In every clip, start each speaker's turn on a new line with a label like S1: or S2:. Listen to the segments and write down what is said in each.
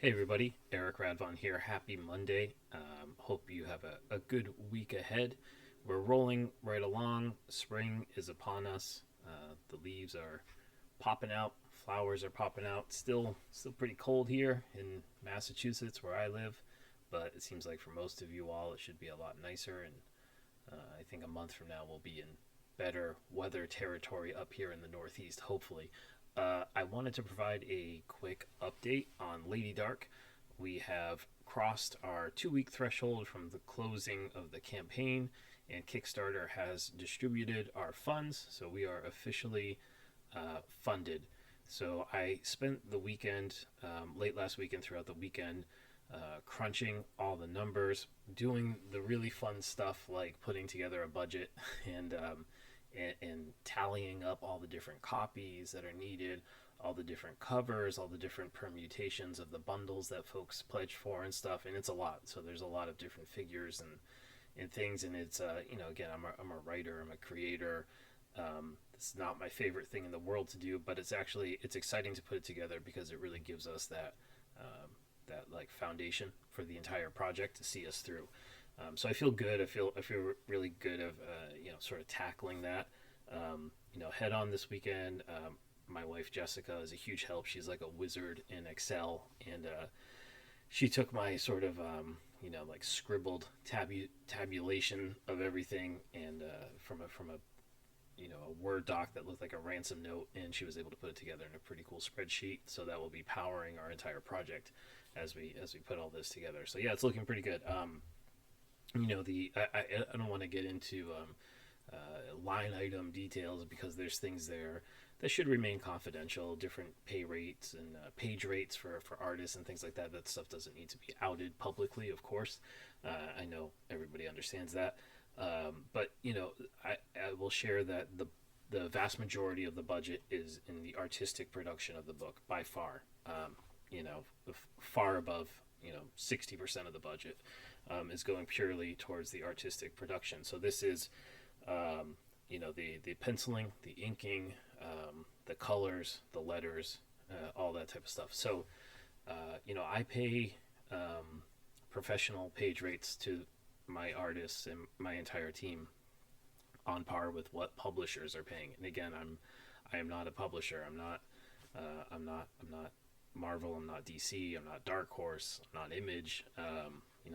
S1: Hey everybody, Eric Radvon here. Happy Monday. Hope you have a good week ahead. We're rolling right along. Spring is upon us. The leaves are popping out. Flowers are popping out. Still pretty cold here in Massachusetts where I live, but it seems like for most of you all it should be a lot nicer. And I think a month from now we'll be in better weather territory up here in the Northeast, hopefully. I wanted to provide a quick update on LadyDarke. We have crossed our 2 week threshold from the closing of the campaign, and Kickstarter has distributed our funds, so we are officially funded. So I spent the weekend, late last weekend, throughout the weekend, crunching all the numbers, doing the really fun stuff like putting together a budget and and tallying up all the different copies that are needed, all the different covers, all the different permutations of the bundles that folks pledge for and stuff. And it's a lot. So there's a lot of different figures and things. And it's, again, I'm a writer, I'm a creator. It's not my favorite thing in the world to do, but it's exciting to put it together because it really gives us that like foundation for the entire project to see us through. So I feel good. I feel really good of sort of tackling that. Head on this weekend. My wife Jessica is a huge help. She's like a wizard in Excel, and she took my sort of like scribbled tabulation of everything, and from a a Word doc that looked like a ransom note, and she was able to put it together in a pretty cool spreadsheet. So that will be powering our entire project as we put all this together. So yeah, it's looking pretty good. I don't want to get into line item details because there's things there that should remain confidential, different pay rates and page rates for artists and things like that. That stuff doesn't need to be outed publicly, of course. I know everybody understands that. But I will share that the vast majority of the budget is in the artistic production of the book by far. Far above 60% of the budget is going purely towards the artistic production. So this is the penciling, the inking, the colors, the letters, all that type of stuff. So I pay professional page rates to my artists and my entire team on par with what publishers are paying. And again, I am not a publisher. I'm not Marvel. I'm not DC. I'm not Dark Horse. I'm not Image.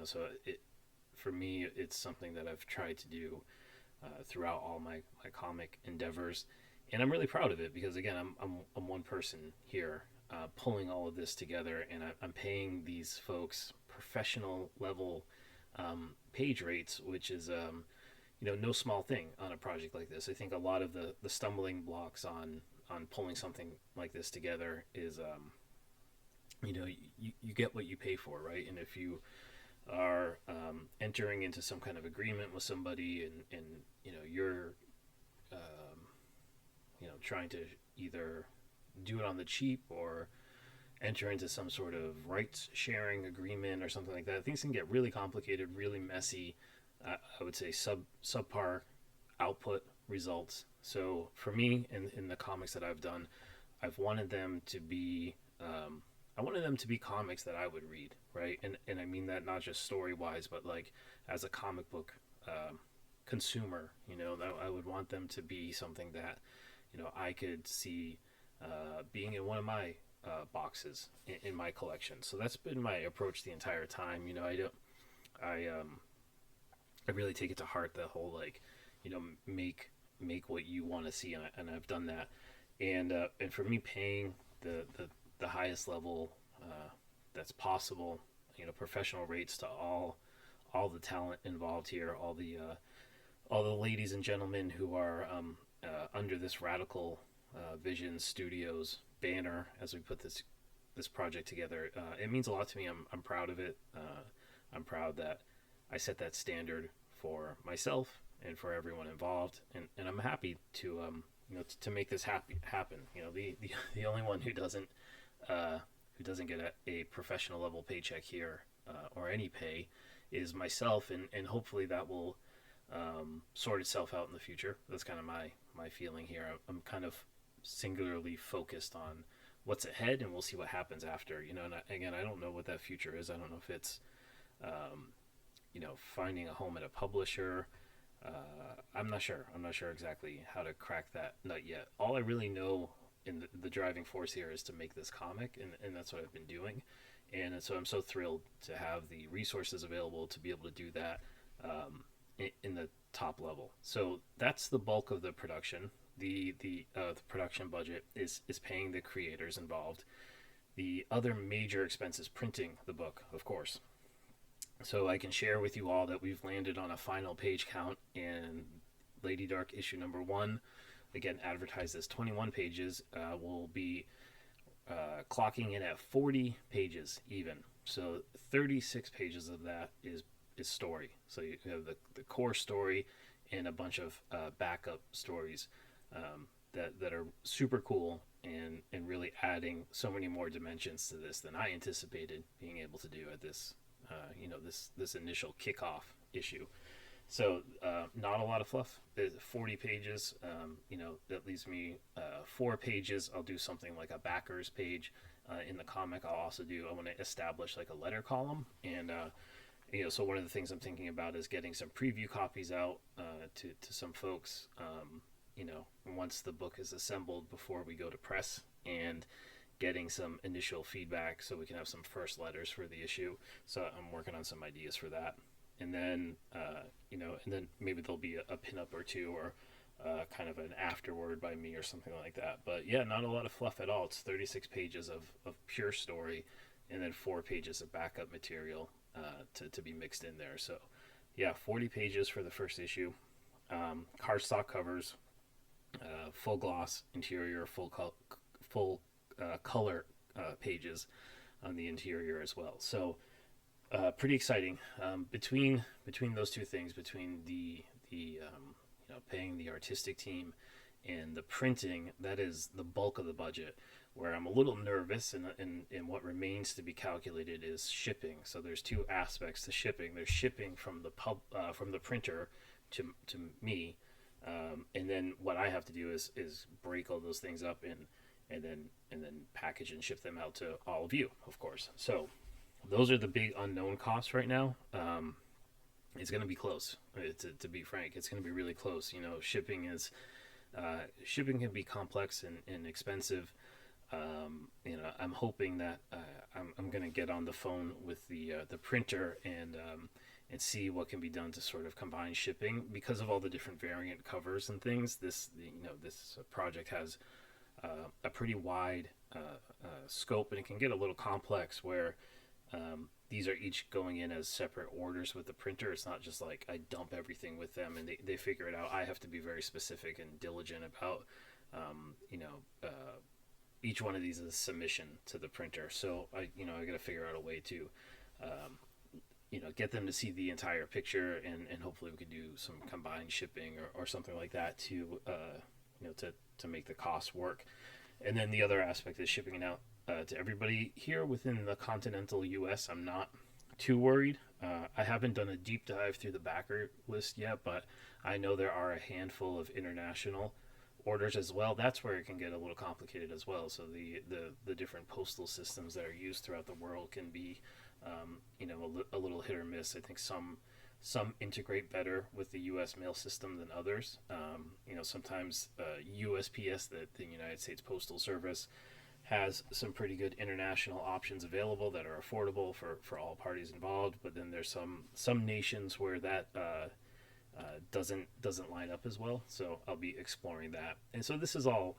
S1: So for me, it's something that I've tried to do throughout all my comic endeavors, and I'm really proud of it because again, I'm one person here pulling all of this together, and I'm paying these folks professional level page rates, which is no small thing on a project like this. I think a lot of the stumbling blocks on pulling something like this together is you get what you pay for, right? And if you are entering into some kind of agreement with somebody, and you're trying to either do it on the cheap or enter into some sort of rights sharing agreement or something like that, things can get really complicated, really messy. I would say subpar output results. So for me, in the comics that I've done, I've wanted them to be I wanted them to be comics that I would read, right? And I mean that not just story wise, but like as a comic book consumer, that I would want them to be something that I could see being in one of my boxes in my collection. So that's been my approach the entire time. I really take it to heart, the whole like make what you want to see, and I've done that. And for me, paying the highest level that's possible, professional rates to all the talent involved here, all the ladies and gentlemen who are under this Radical Vision Studios banner as we put this project together. It means a lot to me. I'm proud of it. I'm proud that I set that standard for myself and for everyone involved, and I'm happy to to make this happen. The only one who doesn't get a professional level paycheck here, or any pay, is myself, and hopefully that will sort itself out in the future. That's kind of my feeling here. I'm kind of singularly focused on what's ahead, and we'll see what happens after. And again, I don't know what that future is. I don't know if it's finding a home at a publisher. I'm not sure. I'm not sure exactly how to crack that nut yet. All I really know in the driving force here is to make this comic, and that's what I've been doing. And so I'm so thrilled to have the resources available to be able to do that in the top level. So that's the bulk of the production. The production budget is paying the creators involved. The other major expense is printing the book, of course. So I can share with you all that we've landed on a final page count in LadyDarke issue number 1. Again, advertised as 21 pages. Will be clocking in at 40 pages even. So 36 pages of that is story. So you have the core story and a bunch of backup stories that are super cool and really adding so many more dimensions to this than I anticipated being able to do at this this initial kickoff issue. So not a lot of fluff. 40 pages. That leaves me 4 pages. I'll do something like a backers page in the comic. I want to establish like a letter column, and so one of the things I'm thinking about is getting some preview copies out to some folks. Once the book is assembled before we go to press, and getting some initial feedback so we can have some first letters for the issue. So I'm working on some ideas for that. And then, and then maybe there'll be a pinup or two, or kind of an afterword by me or something like that. But yeah, not a lot of fluff at all. It's 36 pages of pure story, and then 4 pages of backup material to be mixed in there. So yeah, 40 pages for the first issue. Cardstock covers, full gloss interior, full color pages on the interior as well. So pretty exciting. Between those two things, between the paying the artistic team and the printing, that is the bulk of the budget. Where I'm a little nervous, and what remains to be calculated is shipping. So there's 2 aspects to shipping. There's shipping from the printer to me, and then what I have to do is break all those things up and then package and ship them out to all of you, of course. So those are the big unknown costs right now. It's going to be close. To be frank, it's going to be really close. Shipping can be complex and expensive. I'm hoping that I'm going to get on the phone with the printer and see what can be done to sort of combine shipping, because of all the different variant covers and things. This project has a pretty wide scope, and it can get a little complex where these are each going in as separate orders with the printer. It's not just like I dump everything with them and they figure it out. I have to be very specific and diligent about each one of these is a submission to the printer. So I got to figure out a way to get them to see the entire picture, and hopefully we could do some combined shipping or something like that to make the cost work. And then the other aspect is shipping it out to everybody here within the continental US. I'm not too worried. I haven't done a deep dive through the backer list yet, but I know there are a handful of international orders as well. That's where it can get a little complicated as well. So the different postal systems that are used throughout the world can be a little hit or miss. I think some integrate better with the U.S. mail system than others. Sometimes USPS, the United States Postal Service, has some pretty good international options available that are affordable for all parties involved. But then there's some nations where that doesn't line up as well. So I'll be exploring that. And so this is all,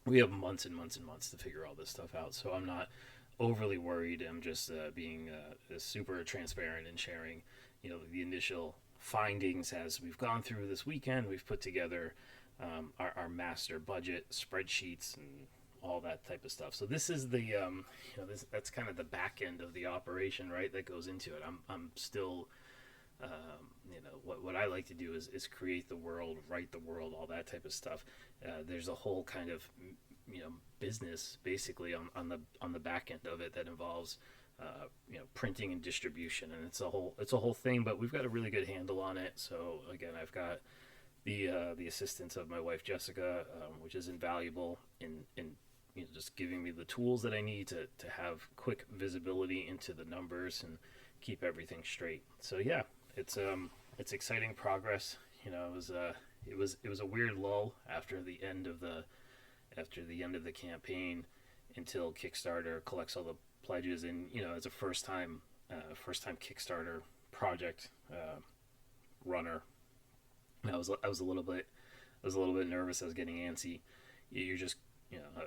S1: we have months and months and months to figure all this stuff out. So I'm not overly worried. I'm just being super transparent and sharing, the initial findings as we've gone through this weekend. We've put together our master budget spreadsheets and all that type of stuff. So this is the that's kind of the back end of the operation, right? That goes into it. I'm still what I like to do is create the world, write the world, all that type of stuff. There's a whole kind of business basically on the back end of it that involves printing and distribution, and it's a whole thing. But we've got a really good handle on it. So again, I've got the assistance of my wife Jessica, which is invaluable in just giving me the tools that I need to have quick visibility into the numbers and keep everything straight. So yeah, it's exciting progress. It was a weird lull after the end of the campaign until Kickstarter collects all the pledges, and as a first time Kickstarter project runner, I was a little bit nervous. I was getting antsy. You're just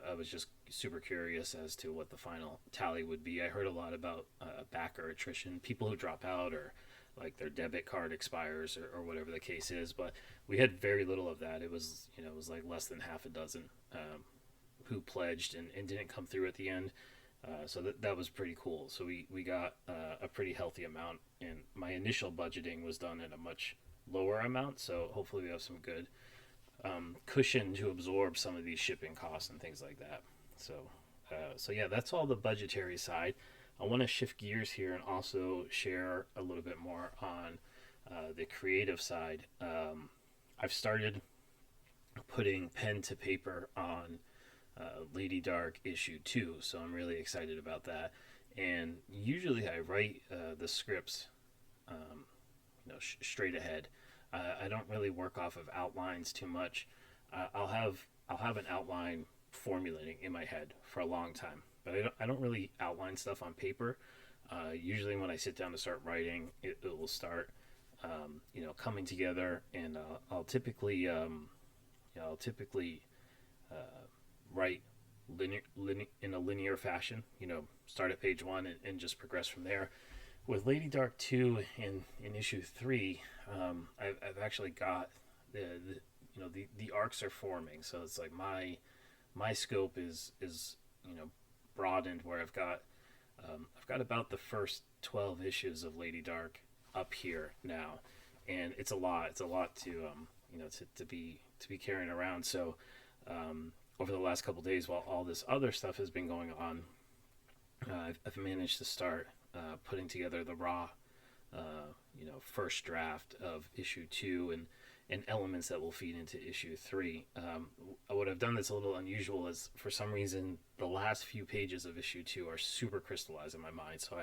S1: I was just super curious as to what the final tally would be. I heard a lot about backer attrition, people who drop out or like their debit card expires or whatever the case is. But we had very little of that. It was like less than half a dozen who pledged and didn't come through at the end. So that was pretty cool. So we got a pretty healthy amount, and my initial budgeting was done at a much lower amount. So hopefully we have some good cushion to absorb some of these shipping costs and things like that. So yeah, that's all the budgetary side. I want to shift gears here and also share a little bit more on the creative side. I've started putting pen to paper on LadyDarke issue 2, so I'm really excited about that. And usually I write the scripts straight ahead. I don't really work off of outlines too much. I'll have an outline formulating in my head for a long time, but I don't really outline stuff on paper. Usually when I sit down to start writing, it will start coming together, and I'll typically write in a linear fashion. Start at page 1 and just progress from there. With LadyDarke 2 in issue 3, I've actually got the arcs are forming, so it's like my scope is broadened, where I've got about the first 12 issues of LadyDarke up here now, and it's a lot to be carrying around. So over the last couple days, while all this other stuff has been going on, I've managed to start putting together the raw first draft of issue 2 and elements that will feed into issue 3. What I've done that's a little unusual is, for some reason, the last few pages of issue 2 are super crystallized in my mind. So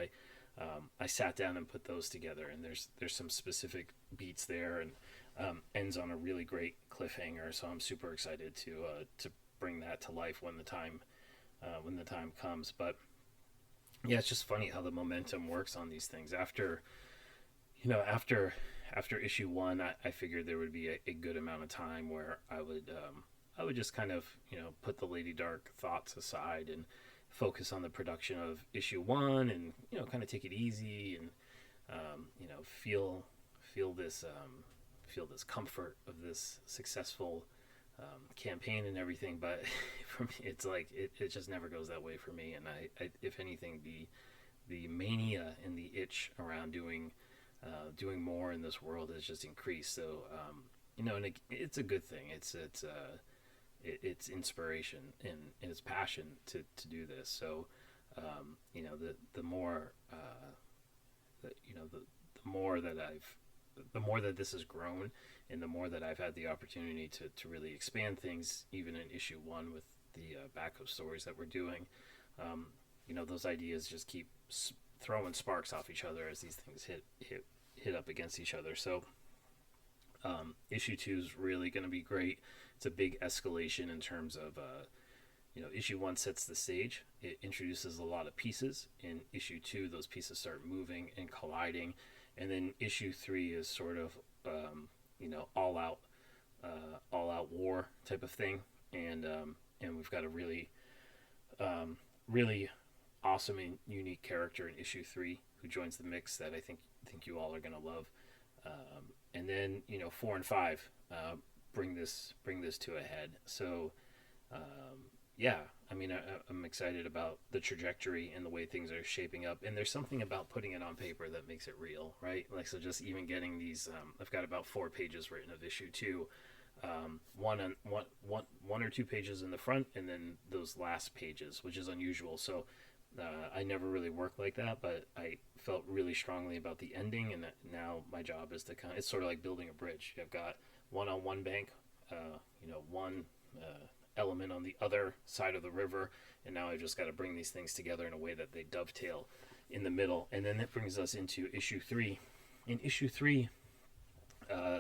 S1: I sat down and put those together, and there's some specific beats there, and ends on a really great cliffhanger. So I'm super excited to bring that to life when the time comes. But yeah, it's just funny how the momentum works on these things. After issue 1, I figured there would be a good amount of time where I would just kind of put the LadyDarke thoughts aside and focus on the production of issue 1, and kind of take it easy, and feel this comfort of this successful campaign and everything. But for me, it's like it just never goes that way for me. And I if anything, the mania and the itch around doing more in this world has just increased. So and it's a good thing. It's inspiration and it's passion to do this. So the more the more that this has grown, and the more that I've had the opportunity to really expand things, even in issue 1 with the backup stories that we're doing, those ideas just keep throwing sparks off each other as these things hit up against each other. So issue 2 is really going to be great. It's a big escalation in terms of issue 1 sets the stage. It introduces a lot of pieces. In issue 2, those pieces start moving and colliding, and then issue 3 is sort of all out war type of thing. And we've got a really awesome and unique character in issue 3 who joins the mix that I think you all are going to love. And then 4 and 5 bring this to a head. So yeah, I mean, I'm excited about the trajectory and the way things are shaping up. And there's something about putting it on paper that makes it real, right? Like, so just even getting these, I've got about 4 pages written of issue 2, one or 2 pages in the front, and then those last pages, which is unusual. So I never really worked like that, but I felt really strongly about the ending, and now my job is to it's sort of like building a bridge. I've got one on one bank, one element on the other side of the river, and now I've just got to bring these things together in a way that they dovetail in the middle. And then that brings us into issue 3. In issue 3,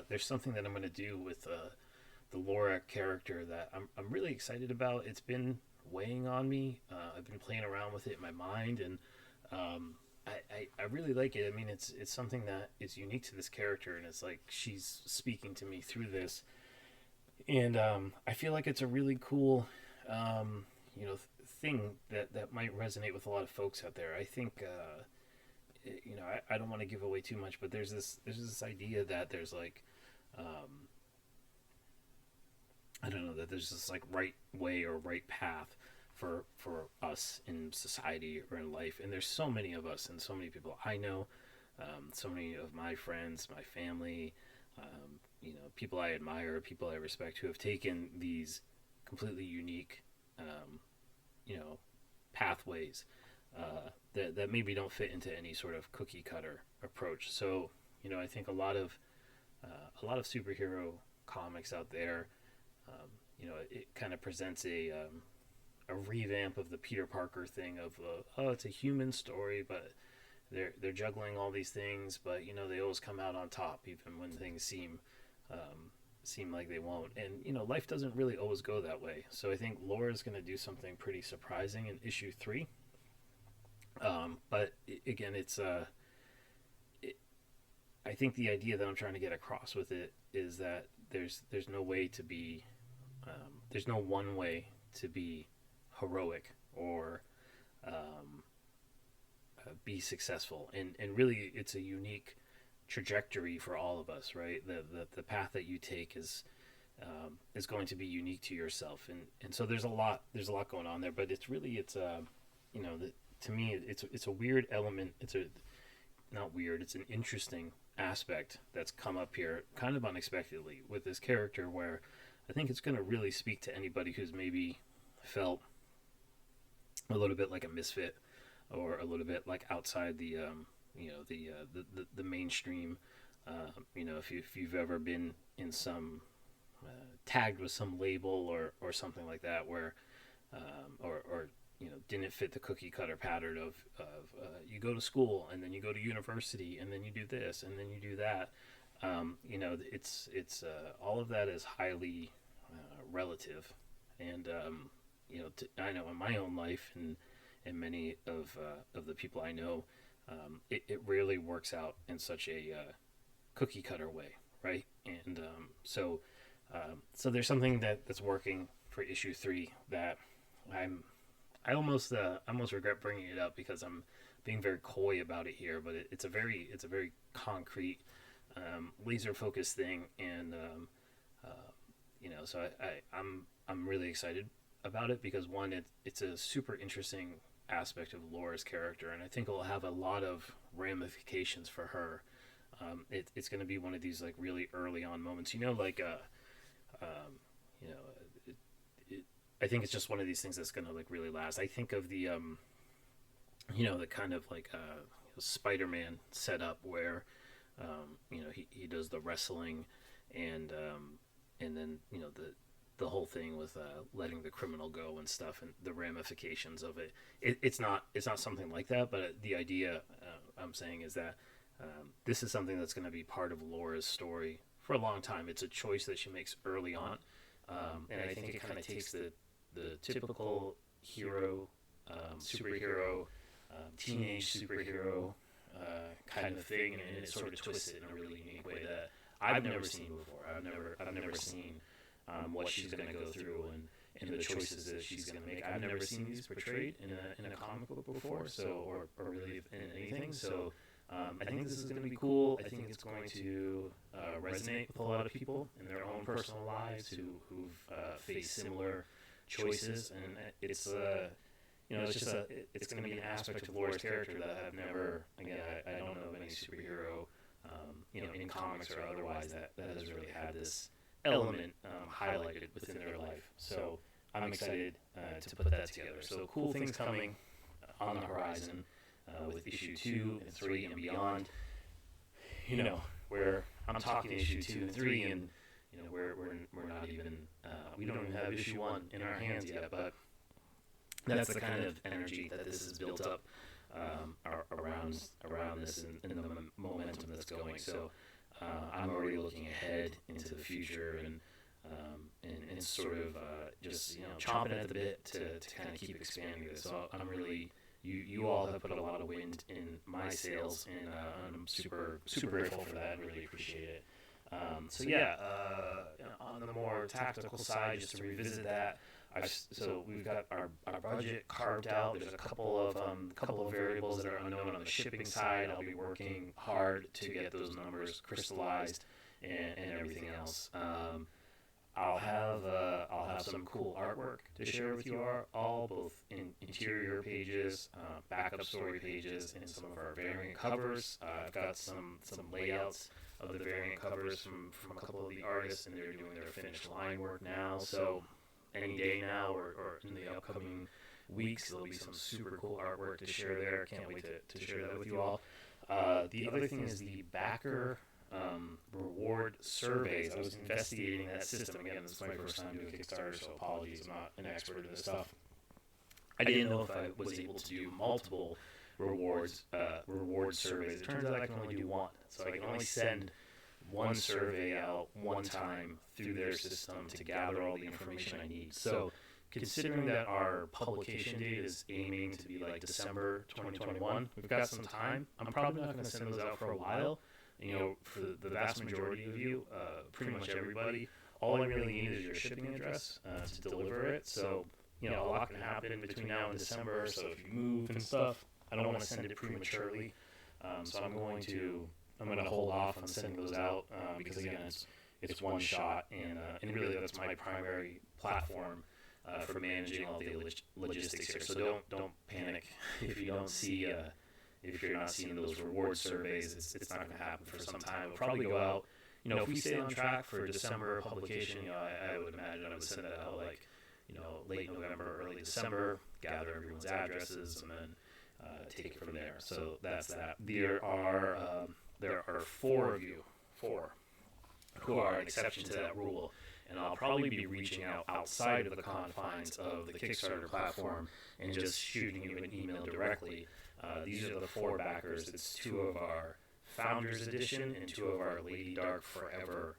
S1: there's something that I'm going to do with the Laura character that I'm really excited about. It's been weighing on me. I've been playing around with it in my mind, and I really like it. I mean, it's something that is unique to this character, and it's like she's speaking to me through this. And I feel like it's a really cool, thing that might resonate with a lot of folks out there. I think, I don't want to give away too much, but there's this idea that there's like, I don't know, that there's this like right way or right path for us in society or in life. And there's so many of us and so many people I know, so many of my friends, my family, people I admire, people I respect, who have taken these completely unique, pathways that maybe don't fit into any sort of cookie cutter approach. So, I think a lot of superhero comics out there, it kind of presents a revamp of the Peter Parker thing of it's a human story, but they're juggling all these things, but they always come out on top even when things seem like they won't. And life doesn't really always go that way. So I think Laura's going to do something pretty surprising in issue 3. But again, I think the idea that I'm trying to get across with it is that there's no way to be there's no one way to be heroic or be successful, and really it's a unique trajectory for all of us, right? The path that you take is going to be unique to yourself, and so there's a lot going on there. But it's to me it's a weird element. It's an interesting aspect that's come up here kind of unexpectedly with this character, where I think it's going to really speak to anybody who's maybe felt a little bit like a misfit, or a little bit like outside the mainstream. If you've ever been in some tagged with some label or something like that, where or didn't fit the cookie cutter pattern of you go to school and then you go to university and then you do this and then you do that. It's all of that is highly relative, and I know in my own life and many of the people I know, it rarely works out in such a cookie cutter way, right? And so there's something that's working for issue 3 that I almost regret bringing it up because I'm being very coy about it here, but it's a very concrete, laser focused thing, and so I'm really excited about it because one, it's a super interesting aspect of Laura's character, and I think it'll have a lot of ramifications for her. It's going to be one of these like really early on moments, I think it's just one of these things that's going to like really last. I think of the the kind of like Spider-Man setup where he does the wrestling, and then the whole thing with letting the criminal go and stuff, and the ramifications of it. It's not something like that, but the idea I'm saying is that this is something that's going to be part of Laura's story for a long time. It's a choice that she makes early on, and I think it kind of takes the typical hero, superhero, teenage superhero kind of thing, and it sort of twists it in a really unique way that I've never seen before. I've never seen what she's going to go through and the choices that she's going to make. I've never seen these portrayed in a comic book before, so or really in anything. So I think this is going to be cool. I think it's going to resonate with a lot of people in their own personal lives who've faced similar choices, and it's it's going to be an aspect of Laura's character that I've never. Again, I don't know of any superhero, in comics or otherwise that has really had this element highlighted within their life. So I'm excited to put that together. So cool things coming on the horizon with issue 2 and 3 and beyond. Where I'm talking issue 2 and 3, and we're not even we don't even have issue 1 in our hands yet, but that's the kind of energy that this has built up around this and the momentum that's going. So I'm already looking ahead into the future and sort of just chomping at the bit to kind of keep expanding this. So I'm really you all have put a lot of wind in my sails, and I'm super grateful for that and really appreciate it. On the more tactical side, just to revisit that, so we've got our budget carved out. There's a couple of variables that are unknown on the shipping side. I'll be working hard to get those numbers crystallized and everything else. I'll have some cool artwork to share with you all, both in interior pages, backup story pages, and some of our variant covers. I've got some layouts of the variant covers from a couple of the artists, and they're doing their finished line work now. So any day now or in the upcoming weeks, there'll be some super cool artwork to share there. Can't wait to share that with you all. The other thing is the backer reward surveys. I was investigating that system. Again, this is my first time doing Kickstarter, so apologies, I'm not an expert in this stuff. I didn't know if I was able to do multiple reward surveys. It turns out I can only do one. So I can only send one survey out one time through their system to gather all the information I need. So considering that our publication date is aiming to be like December 2021, we've got some time. I'm probably not going to send those out for a while. For the vast majority of you, pretty much everybody, all I really need is your shipping address to deliver it. So, a lot can happen between now and December. So if you move and stuff, I don't want to send it prematurely. So I'm going to hold off on sending those out because again, it's one shot, and really that's my primary platform for managing all the logistics here. So don't panic if you don't see. If you're not seeing those reward surveys, it's not going to happen for some time. It'll probably go out. If we stay on track for December publication, I would imagine I would send that out like, late November, early December, gather everyone's addresses, and then take it from there. So that's that. There are 4 of you, who are an exception to that rule, and I'll probably be reaching out outside of the confines of the Kickstarter platform and just shooting you an email directly. These are the 4 backers. It's 2 of our Founders Edition and 2 of our LadyDarke Forever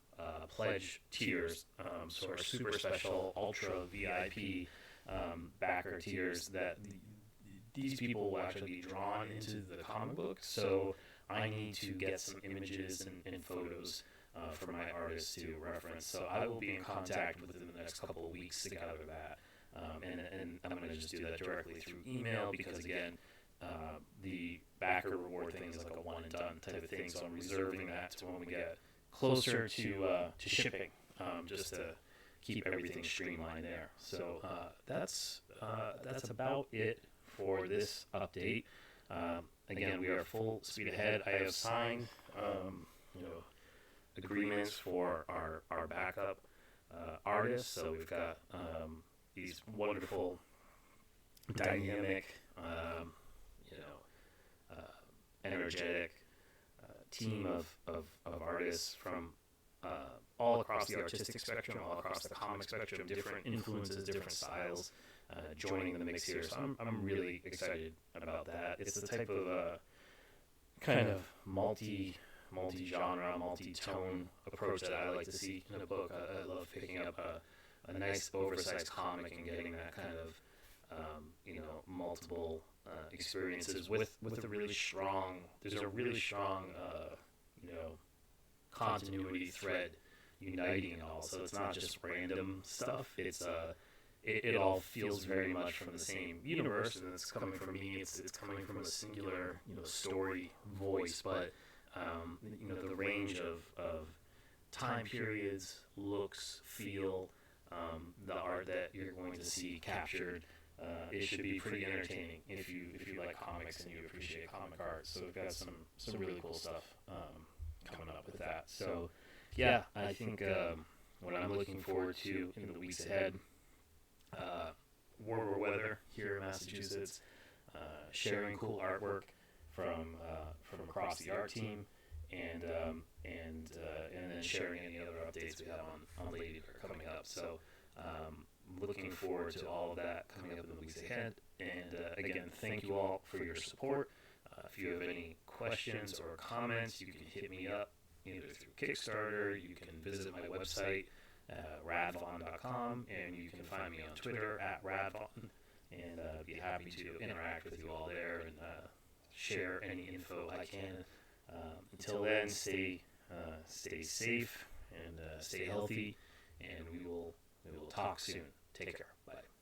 S1: pledge tiers. So our super special, ultra VIP backer tiers that these people will actually be drawn into the comic book. So I need to get some images and photos for my artists to reference. So I will be in contact within the next couple of weeks to gather that. And I'm going to just do that directly through email because, again, the backer reward thing is like a one and done type of thing, so I'm reserving that to when we get closer to shipping, just to keep everything streamlined there. So that's about it for this update. Again, we are full speed ahead. I have signed agreements for our backup artists, so we've got these wonderful dynamic energetic team of artists from all across the artistic spectrum, all across the comic spectrum, different influences, different styles, joining the mix here. So I'm really excited about that. It's the type of kind of multi-genre, multi-tone approach that I like to see in a book. I love picking up a nice oversized comic and getting that kind of multiple experiences with a really strong. There's a really strong continuity thread uniting it all. So it's not just random stuff. It's it all feels very much from the same universe, and it's coming from me. It's coming from a singular story voice, but the range of time periods, looks, feel, the art that you're going to see captured. It should be pretty entertaining if you like comics and you appreciate comic art. So we've got some really cool stuff coming up with that. So yeah, I think what I'm looking forward to in the weeks ahead, warmer weather here in Massachusetts, sharing cool artwork from across the art team, and then sharing any other updates we have on LadyDarke coming up. So looking forward to all of that coming up in the weeks ahead. And again, thank you all for your support. If you have any questions or comments, you can hit me up either through Kickstarter. You can visit my website, radvon.com, and you can find me on Twitter @radvon. And I'd be happy to interact with you all there and share any info I can. Until then, stay safe and stay healthy, and we will talk soon. Take care. Bye.